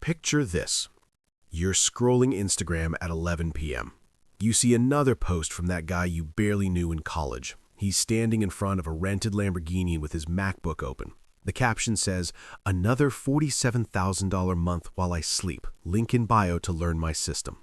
Picture this. You're scrolling Instagram at 11 p.m. You see another post from that guy you barely knew in college. He's standing in front of a rented Lamborghini with his MacBook open. The caption says, "Another $47,000 month while I sleep. Link in bio to learn my system."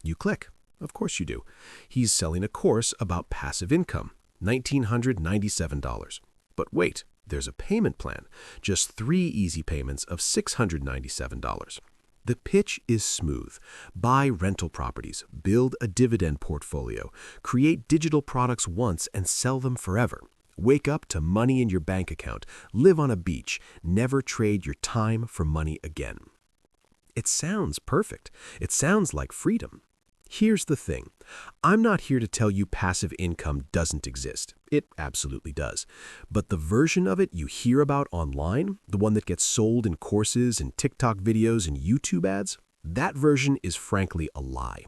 You click. Of course you do. He's selling a course about passive income, $1,997. But wait, there's a payment plan. Just 3 easy payments of $697. The pitch is smooth. Buy rental properties, build a dividend portfolio, create digital products once and sell them forever. Wake up to money in your bank account, live on a beach, never trade your time for money again. It sounds perfect. It sounds like freedom. Here's the thing. I'm not here to tell you passive income doesn't exist. It absolutely does. But the version of it you hear about online, the one that gets sold in courses and TikTok videos and YouTube ads, that version is frankly a lie.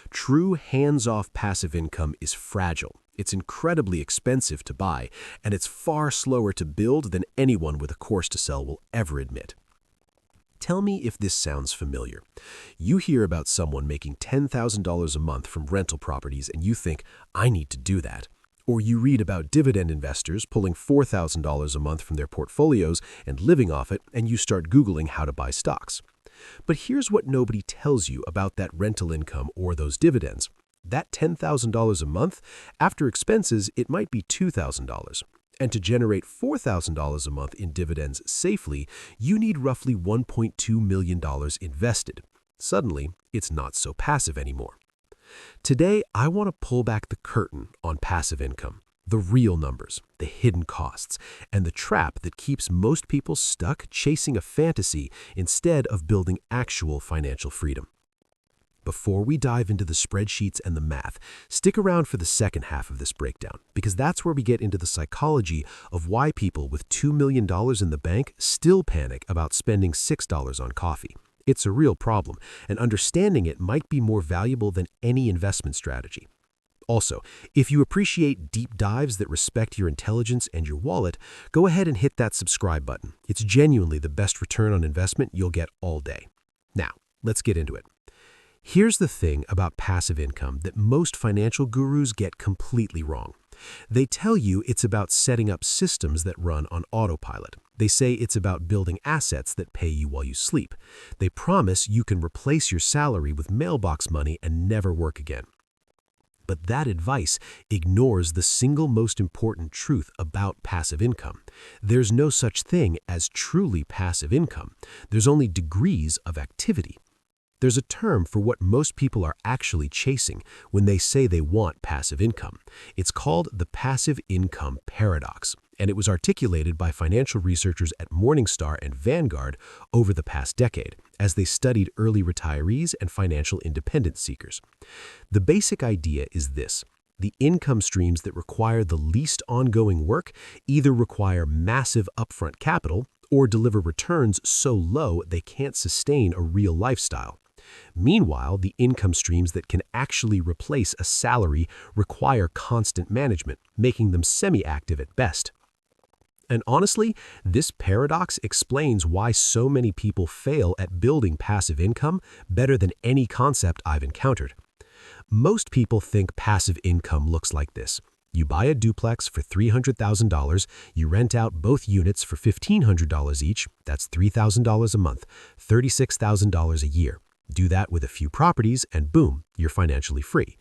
True hands-off passive income is fragile. It's incredibly expensive to buy, and it's far slower to build than anyone with a course to sell will ever admit. Tell me if this sounds familiar. You hear about someone making $10,000 a month from rental properties and you think, I need to do that. Or you read about dividend investors pulling $4,000 a month from their portfolios and living off it, and you start Googling how to buy stocks. But here's what nobody tells you about that rental income or those dividends. That $10,000 a month, after expenses, it might be $2,000. And to generate $4,000 a month in dividends safely, you need roughly $1.2 million invested. Suddenly, it's not so passive anymore. Today, I want to pull back the curtain on passive income, the real numbers, the hidden costs, and the trap that keeps most people stuck chasing a fantasy instead of building actual financial freedom. Before we dive into the spreadsheets and the math, stick around for the second half of this breakdown, because that's where we get into the psychology of why people with $2 million in the bank still panic about spending $6 on coffee. It's a real problem, and understanding it might be more valuable than any investment strategy. Also, if you appreciate deep dives that respect your intelligence and your wallet, go ahead and hit that subscribe button. It's genuinely the best return on investment you'll get all day. Now, let's get into it. Here's the thing about passive income that most financial gurus get completely wrong. They tell you it's about setting up systems that run on autopilot. They say it's about building assets that pay you while you sleep. They promise you can replace your salary with mailbox money and never work again. But that advice ignores the single most important truth about passive income. There's no such thing as truly passive income. There's only degrees of activity. There's a term for what most people are actually chasing when they say they want passive income. It's called the passive income paradox, and it was articulated by financial researchers at Morningstar and Vanguard over the past decade as they studied early retirees and financial independence seekers. The basic idea is this. The income streams that require the least ongoing work either require massive upfront capital or deliver returns so low they can't sustain a real lifestyle. Meanwhile, the income streams that can actually replace a salary require constant management, making them semi-active at best. And honestly, this paradox explains why so many people fail at building passive income better than any concept I've encountered. Most people think passive income looks like this. You buy a duplex for $300,000, you rent out both units for $1,500 each, that's $3,000 a month, $36,000 a year. Do that with a few properties and boom, you're financially free.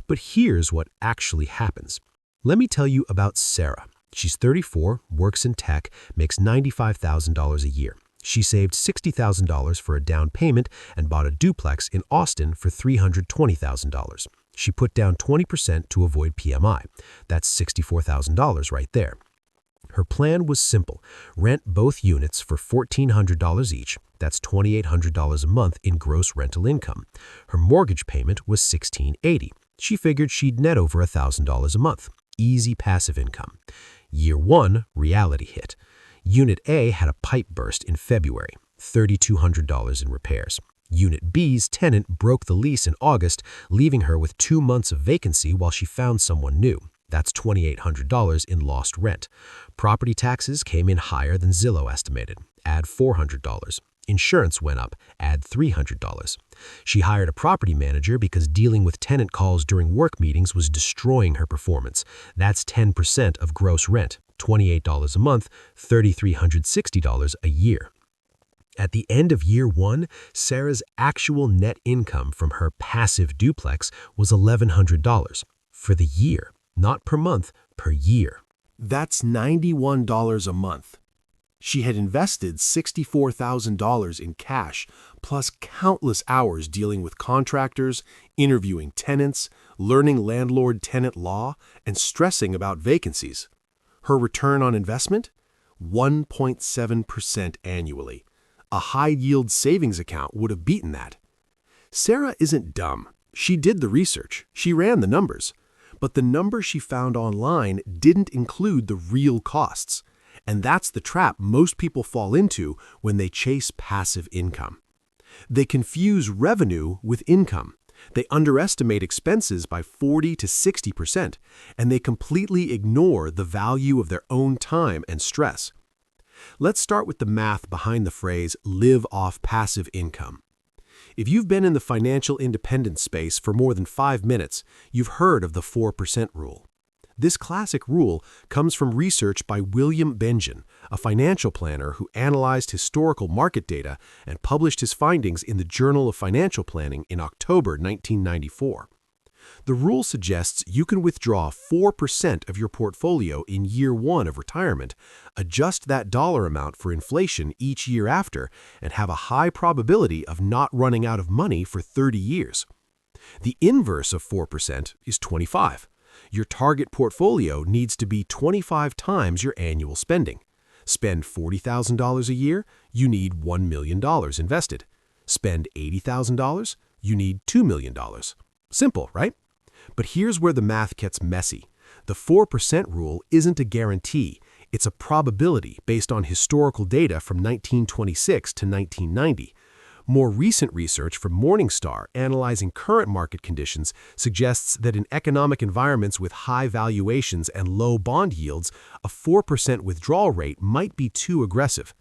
But here's what actually happens. Let me tell you about Sarah. She's 34, works in tech, makes $95,000 a year. She saved $60,000 for a down payment and bought a duplex in Austin for $320,000. She put down 20% to avoid PMI. That's $64,000 right there. Her plan was simple. Rent both units for $1,400 each. That's $2,800 a month in gross rental income. Her mortgage payment was $1,680. She figured she'd net over $1,000 a month. Easy passive income. Year 1, reality hit. Unit A had a pipe burst in February, $3,200 in repairs. Unit B's tenant broke the lease in August, leaving her with 2 months of vacancy while she found someone new. That's $2,800 in lost rent. Property taxes came in higher than Zillow estimated. Add $400. Insurance went up, add $300. She hired a property manager because dealing with tenant calls during work meetings was destroying her performance. That's 10% of gross rent, $28 a month, $3,360 a year. At the end of year 1, Sarah's actual net income from her passive duplex was $1,100 for the year, not per month, per year. That's $91 a month. She had invested $64,000 in cash, plus countless hours dealing with contractors, interviewing tenants, learning landlord-tenant law, and stressing about vacancies. Her return on investment? 1.7% annually. A high-yield savings account would have beaten that. Sarah isn't dumb. She did the research. She ran the numbers. But the number she found online didn't include the real costs. And that's the trap most people fall into when they chase passive income. They confuse revenue with income. They underestimate expenses by 40 to 60%, and they completely ignore the value of their own time and stress. Let's start with the math behind the phrase, live off passive income. If you've been in the financial independence space for more than 5 minutes, you've heard of the 4% rule. This classic rule comes from research by William Bengen, a financial planner who analyzed historical market data and published his findings in the Journal of Financial Planning in October 1994. The rule suggests you can withdraw 4% of your portfolio in year 1 of retirement, adjust that dollar amount for inflation each year after, and have a high probability of not running out of money for 30 years. The inverse of 4% is 25. Your target portfolio needs to be 25 times your annual spending. Spend $40,000 a year, you need $1 million invested. Spend $80,000, you need $2 million. Simple, right? But here's where the math gets messy. The 4% rule isn't a guarantee. It's a probability based on historical data from 1926 to 1990. More recent research from Morningstar analyzing current market conditions suggests that in economic environments with high valuations and low bond yields, a 4% withdrawal rate might be too aggressive.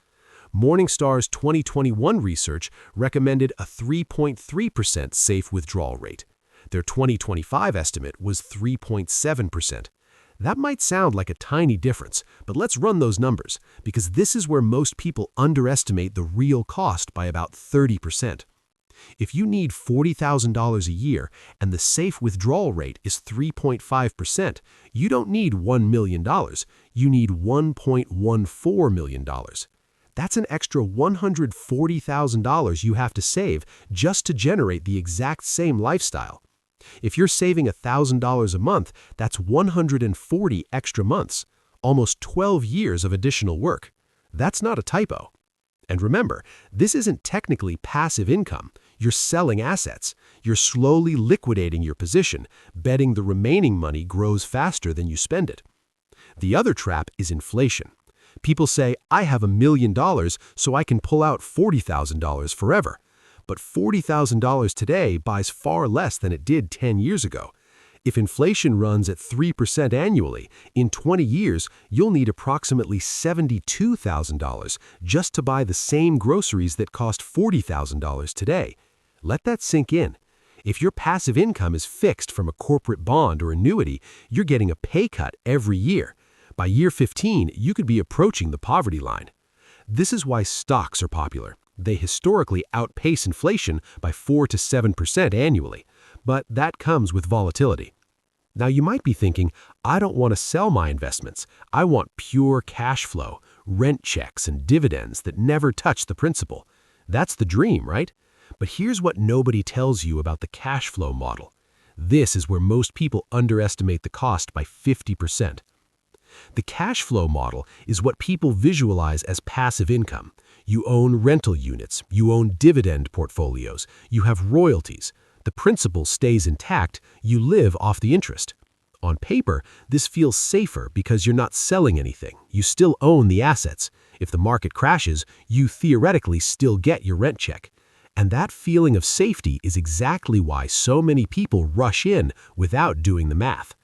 Morningstar's 2021 research recommended a 3.3% safe withdrawal rate. Their 2025 estimate was 3.7%. That might sound like a tiny difference, but let's run those numbers, because this is where most people underestimate the real cost by about 30%. If you need $40,000 a year and the safe withdrawal rate is 3.5%, you don't need $1 million, you need $1.14 million. That's an extra $140,000 you have to save just to generate the exact same lifestyle. If you're saving $1,000 a month, that's 140 extra months, almost 12 years of additional work. That's not a typo. And remember, this isn't technically passive income. You're selling assets. You're slowly liquidating your position, betting the remaining money grows faster than you spend it. The other trap is inflation. People say, I have $1 million, so I can pull out $40,000 forever. But $40,000 today buys far less than it did 10 years ago. If inflation runs at 3% annually, in 20 years, you'll need approximately $72,000 just to buy the same groceries that cost $40,000 today. Let that sink in. If your passive income is fixed from a corporate bond or annuity, you're getting a pay cut every year. By year 15, you could be approaching the poverty line. This is why stocks are popular. They historically outpace inflation by 4 to 7% annually, but that comes with volatility. Now you might be thinking, I don't want to sell my investments. I want pure cash flow, rent checks, and dividends that never touch the principal. That's the dream, right? But here's what nobody tells you about the cash flow model. This is where most people underestimate the cost by 50%. The cash flow model is what people visualize as passive income. You own rental units, you own dividend portfolios, you have royalties. The principal stays intact, you live off the interest. On paper, this feels safer because you're not selling anything. You still own the assets. If the market crashes, you theoretically still get your rent check. And that feeling of safety is exactly why so many people rush in without doing the math.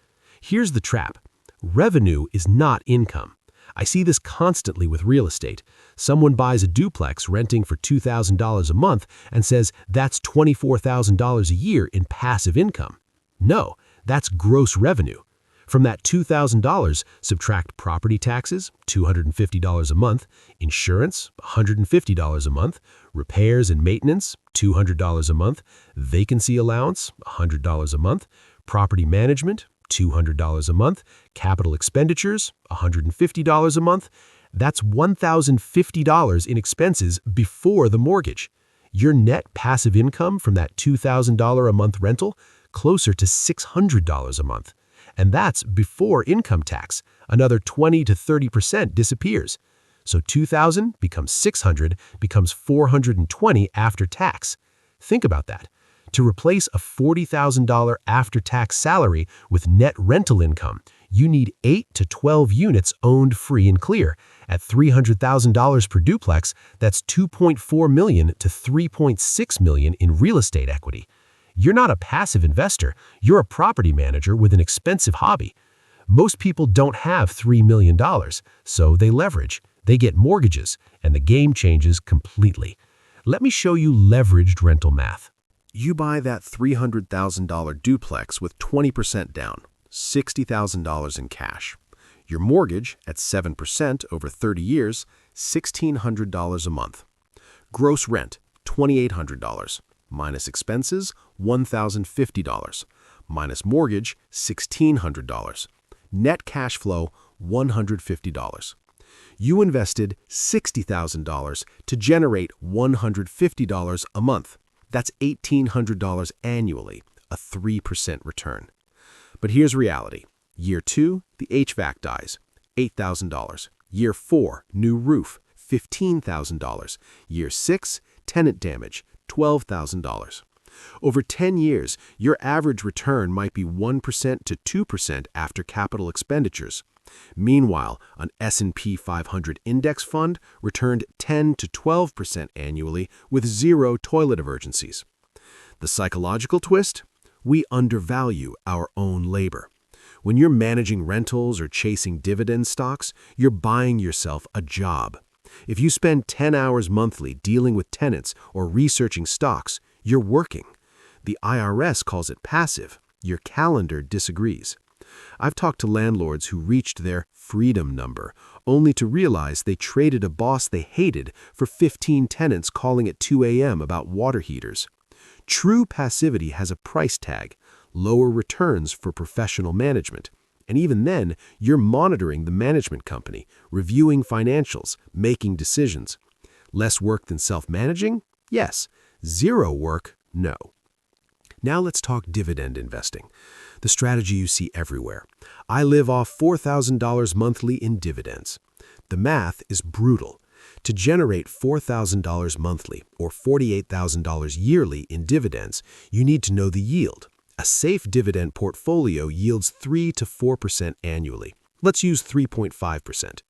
Here's the trap. Revenue is not income. I see this constantly with real estate. Someone buys a duplex renting for $2,000 a month and says that's $24,000 a year in passive income. No, that's gross revenue. From that $2,000, subtract property taxes, $250 a month, insurance, $150 a month, repairs and maintenance, $200 a month, vacancy allowance, $100 a month, property management, $200 a month, capital expenditures, $150 a month. That's $1,050 in expenses before the mortgage. Your net passive income from that $2,000 a month rental, closer to $600 a month. And that's before income tax. Another 20 to 30% disappears. So $2,000 becomes $600, becomes $420 after tax. Think about that. To replace a $40,000 after-tax salary with net rental income, you need 8 to 12 units owned free and clear. At $300,000 per duplex, that's $2.4 million to $3.6 million in real estate equity. You're not a passive investor, you're a property manager with an expensive hobby. Most people don't have $3 million, so they leverage, they get mortgages, and the game changes completely. Let me show you leveraged rental math. You buy that $300,000 duplex with 20% down, $60,000 in cash. Your mortgage, at 7% over 30 years, $1,600 a month. Gross rent, $2,800. Minus expenses, $1,050. Minus mortgage, $1,600. Net cash flow, $150. You invested $60,000 to generate $150 a month. That's $1,800 annually, a 3% return. But here's reality. Year 2, the HVAC dies, $8,000. Year 4, new roof, $15,000. Year 6, tenant damage, $12,000. Over 10 years, your average return might be 1% to 2% after capital expenditures. Meanwhile, an S&P 500 index fund returned 10 to 12% annually with zero toilet emergencies. The psychological twist? We undervalue our own labor. When you're managing rentals or chasing dividend stocks, you're buying yourself a job. If you spend 10 hours monthly dealing with tenants or researching stocks, you're working. The IRS calls it passive. Your calendar disagrees. I've talked to landlords who reached their freedom number, only to realize they traded a boss they hated for 15 tenants calling at 2 a.m. about water heaters. True passivity has a price tag, lower returns for professional management. And even then, you're monitoring the management company, reviewing financials, making decisions. Less work than self-managing? Yes. Zero work? No. Now let's talk dividend investing, the strategy you see everywhere. I live off $4,000 monthly in dividends. The math is brutal. To generate $4,000 monthly or $48,000 yearly in dividends, you need to know the yield. A safe dividend portfolio yields 3 to 4% annually. Let's use 3.5%.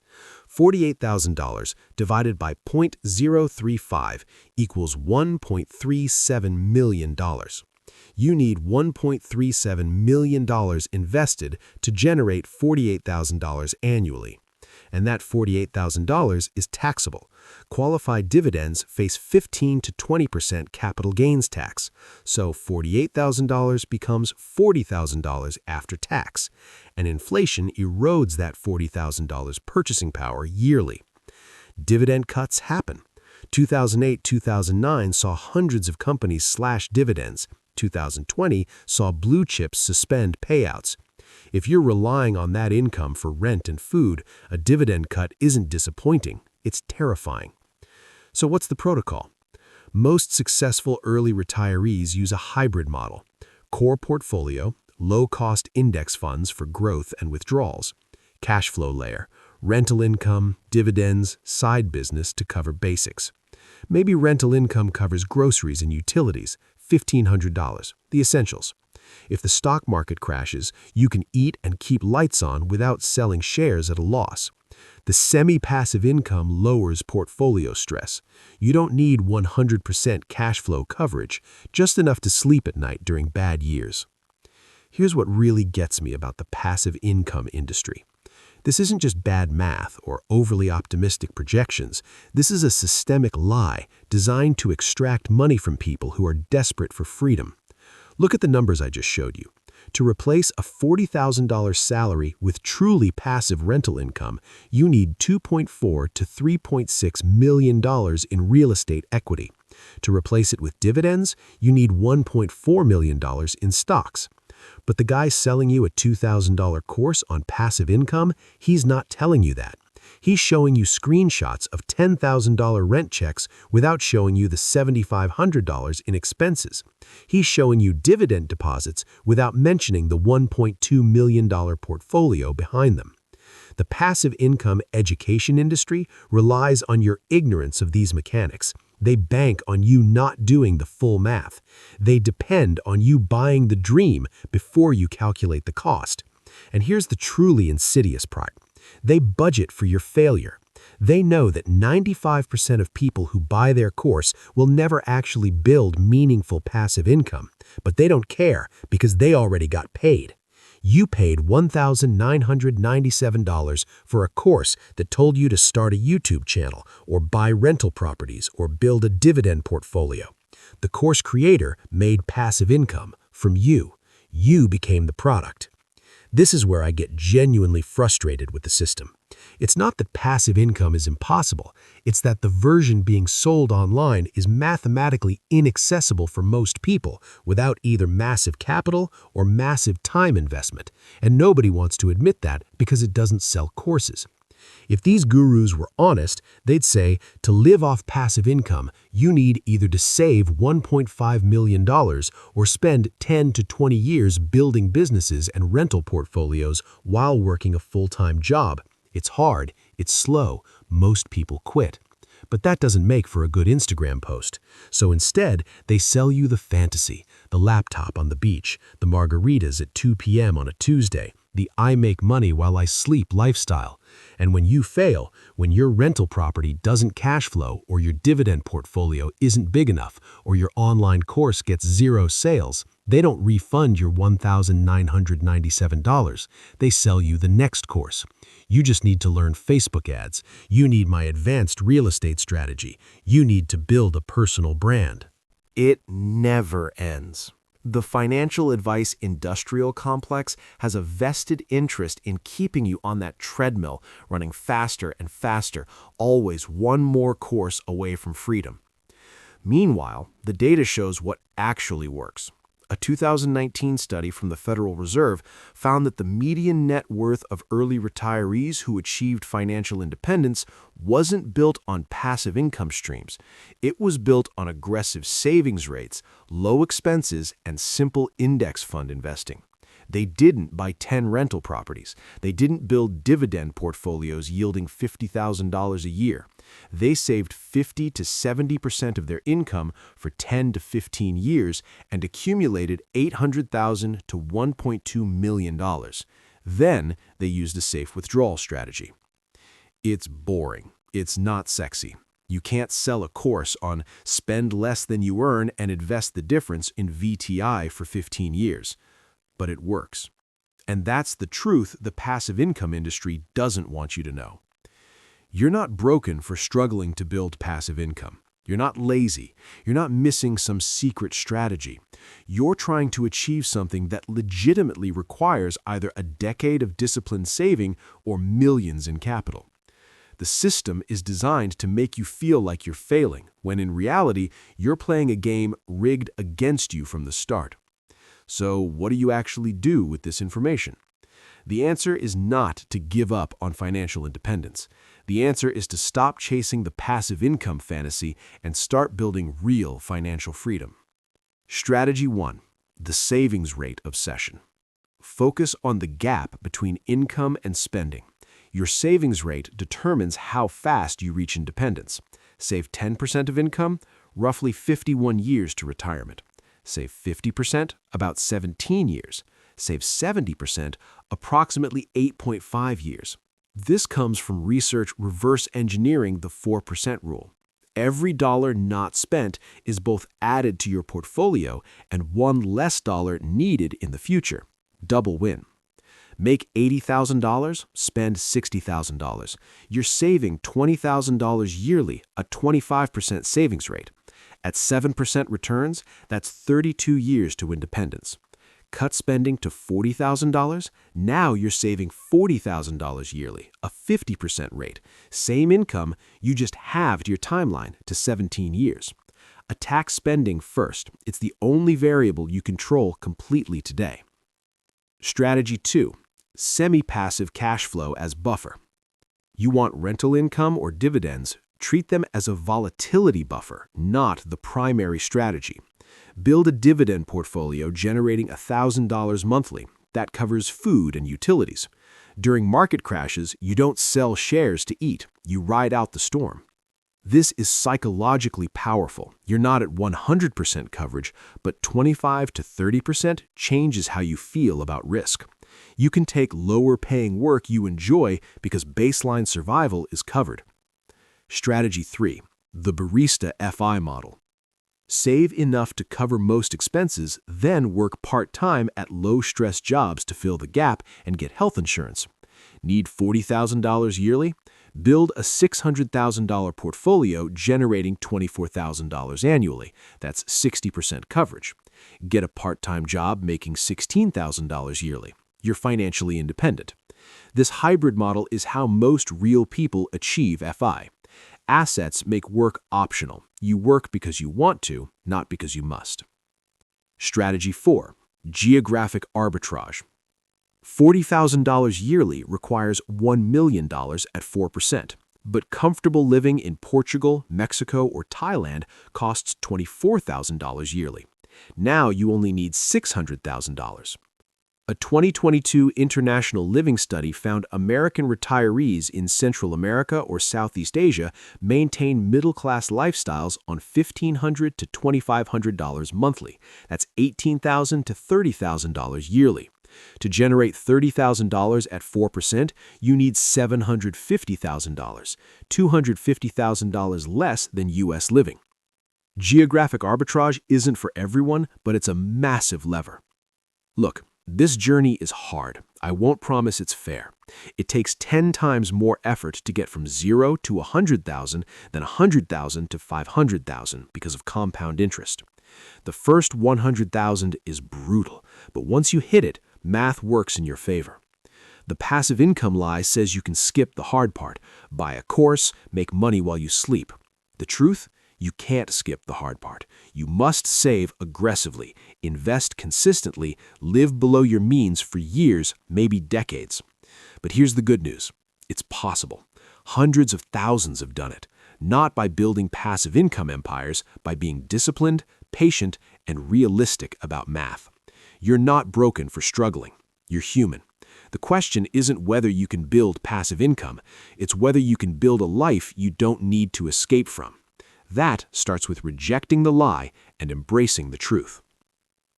$48,000 divided by 0.035 equals $1.37 million. You need $1.37 million invested to generate $48,000 annually. And that $48,000 is taxable. Qualified dividends face 15 to 20% capital gains tax, so $48,000 becomes $40,000 after tax, and inflation erodes that $40,000 purchasing power yearly. Dividend cuts happen. 2008-2009 saw hundreds of companies slash dividends. 2020 saw blue chips suspend payouts. If you're relying on that income for rent and food, a dividend cut isn't disappointing, it's terrifying. So what's the protocol? Most successful early retirees use a hybrid model: core portfolio, low-cost index funds for growth and withdrawals, cash flow layer, rental income, dividends, side business to cover basics. Maybe rental income covers groceries and utilities, $1,500, the essentials. If the stock market crashes, you can eat and keep lights on without selling shares at a loss. The semi-passive income lowers portfolio stress. You don't need 100% cash flow coverage, just enough to sleep at night during bad years. Here's what really gets me about the passive income industry. This isn't just bad math or overly optimistic projections. This is a systemic lie designed to extract money from people who are desperate for freedom. Look at the numbers I just showed you. To replace a $40,000 salary with truly passive rental income, you need $2.4 to $3.6 million in real estate equity. To replace it with dividends, you need $1.4 million in stocks. But the guy selling you a $2,000 course on passive income, he's not telling you that. He's showing you screenshots of $10,000 rent checks without showing you the $7,500 in expenses. He's showing you dividend deposits without mentioning the $1.2 million portfolio behind them. The passive income education industry relies on your ignorance of these mechanics. They bank on you not doing the full math. They depend on you buying the dream before you calculate the cost. And here's the truly insidious part. They budget for your failure. They know that 95% of people who buy their course will never actually build meaningful passive income, but they don't care because they already got paid. You paid $1,997 for a course that told you to start a YouTube channel or buy rental properties or build a dividend portfolio. The course creator made passive income from you. You became the product. This is where I get genuinely frustrated with the system. It's not that passive income is impossible. It's that the version being sold online is mathematically inaccessible for most people without either massive capital or massive time investment. And nobody wants to admit that because it doesn't sell courses. If these gurus were honest, they'd say to live off passive income, you need either to save $1.5 million or spend 10 to 20 years building businesses and rental portfolios while working a full-time job. It's hard, it's slow, most people quit. But that doesn't make for a good Instagram post. So instead, they sell you the fantasy, the laptop on the beach, the margaritas at 2 p.m. on a Tuesday, the I make money while I sleep lifestyle. And when you fail, when your rental property doesn't cash flow or your dividend portfolio isn't big enough or your online course gets 0 sales, they don't refund your $1,997. They sell you the next course. You just need to learn Facebook ads. You need my advanced real estate strategy. You need to build a personal brand. It never ends. The financial advice industrial complex has a vested interest in keeping you on that treadmill, running faster and faster, always one more course away from freedom. Meanwhile, the data shows what actually works. A 2019 study from the Federal Reserve found that the median net worth of early retirees who achieved financial independence wasn't built on passive income streams. It was built on aggressive savings rates, low expenses, and simple index fund investing. They didn't buy 10 rental properties. They didn't build dividend portfolios yielding $50,000 a year. They saved 50 to 70% of their income for 10 to 15 years and accumulated $800,000 to $1.2 million. Then they used a safe withdrawal strategy. It's boring. It's not sexy. You can't sell a course on spend less than you earn and invest the difference in VTI for 15 years. But it works. And that's the truth the passive income industry doesn't want you to know. You're not broken for struggling to build passive income. You're not lazy. You're not missing some secret strategy. You're trying to achieve something that legitimately requires either a decade of disciplined saving or millions in capital. The system is designed to make you feel like you're failing, when in reality, you're playing a game rigged against you from the start. So what do you actually do with this information? The answer is not to give up on financial independence. The answer is to stop chasing the passive income fantasy and start building real financial freedom. Strategy 1. The savings rate obsession. Focus on the gap between income and spending. Your savings rate determines how fast you reach independence. Save 10% of income, roughly 51 years to retirement. Save 50%, about 17 years. Save 70%, approximately 8.5 years. This comes from research reverse engineering the 4% rule. Every dollar not spent is both added to your portfolio and one less dollar needed in the future. Double win. Make $80,000, spend $60,000. You're saving $20,000 yearly, a 25% savings rate. At 7% returns, that's 32 years to independence. Cut spending to $40,000, now you're saving $40,000 yearly, a 50% rate. Same income, you just halved your timeline to 17 years. Attack spending first. It's the only variable you control completely today. Strategy 2. Semi-passive cash flow as buffer. You want rental income or dividends? Treat them as a volatility buffer, not the primary strategy. Build a dividend portfolio generating $1,000 monthly. That covers food and utilities. During market crashes, you don't sell shares to eat. You ride out the storm. This is psychologically powerful. You're not at 100% coverage, but 25 to 30% changes how you feel about risk. You can take lower-paying work you enjoy because baseline survival is covered. Strategy 3. The barista FI model. Save enough to cover most expenses, then work part-time at low-stress jobs to fill the gap and get health insurance. Need $40,000 yearly? Build a $600,000 portfolio generating $24,000 annually. That's 60% coverage. Get a part-time job making $16,000 yearly. You're financially independent. This hybrid model is how most real people achieve FI. Assets make work optional. You work because you want to, not because you must. Strategy 4. Geographic arbitrage. $40,000 yearly requires $1 million at 4%, but comfortable living in Portugal, Mexico, or Thailand costs $24,000 yearly. Now you only need $600,000. A 2022 international living study found American retirees in Central America or Southeast Asia maintain middle-class lifestyles on $1,500 to $2,500 monthly. That's $18,000 to $30,000 yearly. To generate $30,000 at 4%, you need $750,000, $250,000 less than U.S. living. Geographic arbitrage isn't for everyone, but it's a massive lever. Look, this journey is hard. I won't promise it's fair. It takes 10 times more effort to get from 0 to 100,000 than 100,000 to 500,000 because of compound interest. The first 100,000 is brutal, but once you hit it, math works in your favor. The passive income lie says you can skip the hard part, buy a course, make money while you sleep. The truth? You can't skip the hard part. You must save aggressively, invest consistently, live below your means for years, maybe decades. But here's the good news. It's possible. Hundreds of thousands have done it, not by building passive income empires, by being disciplined, patient, and realistic about math. You're not broken for struggling. You're human. The question isn't whether you can build passive income. It's whether you can build a life you don't need to escape from. That starts with rejecting the lie and embracing the truth.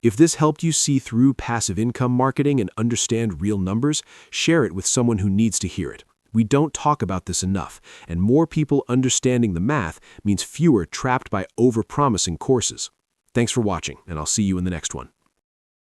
If this helped you see through passive income marketing and understand real numbers, share it with someone who needs to hear it. We don't talk about this enough, and more people understanding the math means fewer trapped by over-promising courses. Thanks for watching, and I'll see you in the next one.